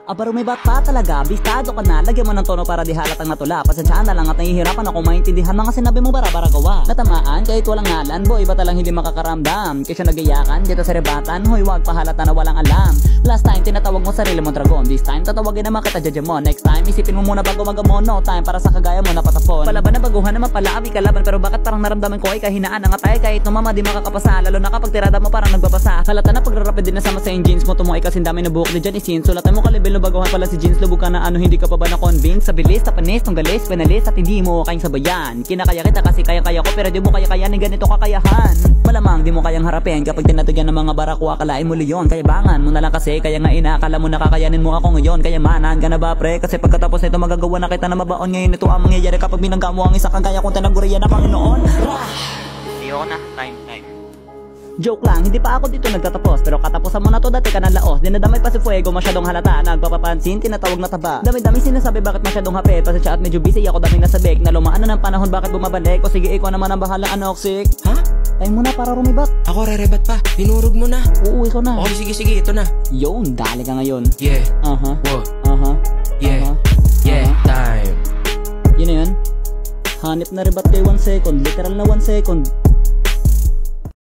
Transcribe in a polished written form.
Aba rumibat pa talaga, bistado ka na. Lagyan mo ng tono para di halatang natula. Pasensyaan na lang at nahihirapan ako maintindihan mga sinabi mo bara-bara gawa. Natamaan kahit walang ngalan, boy iba talang hindi makakaramdam. Kesyo nagayakan dito sa rebatan, hoy wag pahalata na walang alam. Last time tinatawag mo sarili mong dragon, this time tatawagin naman kita judge mo. Next time isipin mo muna bago magamon, no time para sa kagaya mo na patapon. Palaban na baguhan naman pala abi kalaban, pero bakit parang naramdaman ko ay kahinaan ang atay kahit numama di makakapasa. Lalo na kapag tirada mo parang nagbabasa. Halata na pagrarapid din na sama sa jeans mo, tumuay kasi dami na buhok di dyan isin. Sulatan mo kalibel baguhan pala si jeans, lubog ka na ano, hindi ka pa ba na-convince? Sa bilis, sa panis, tong galis, penalis at hindi mo kayang sabayan. Kinakaya kita kasi kaya-kaya ko pero di mo kaya-kayanin ganito kakayahan. Malamang di mo kayang harapin kapag tinatagyan ng mga barakwa, kalain mo leon. Kayabangan mo na lang kasi, kaya nga inaakala mo nakakayanin mo ako ngayon. Kaya manan ka na ba pre? Kasi pagkatapos nito magagawa na kita na mabaon. Ngayon ito ang mangyayari kapag binangga mo ang isa kagaya kong tinaguriyan na Panginoon. Ayoko na, time. Joke lang, hindi pa ako dito nagtatapos. Pero katapusan mo na to, dati ka ng laos. Dinadamay pa si Fuego, masyadong halata. Nagpapapansin, tinatawag na taba. Dami-dami sinasabi, bakit masyadong hapit? Pasensya at medyo busy ako, daming nasabik. Nalumaan na ng panahon, bakit bumabalik? O sige, ikaw naman ang bahala, anoxic. Ha? Time mo na para rumibat. Ako rerebat pa, dinurog mo na. Oo, ikaw na. Okay, sige, ito na. Yun, dali ka ngayon. Yeah. Aha. Whoa. Aha. Yeah. Yeah, time. Yun na yun. Hanip na ribat kay 1 second, literal na 1 second.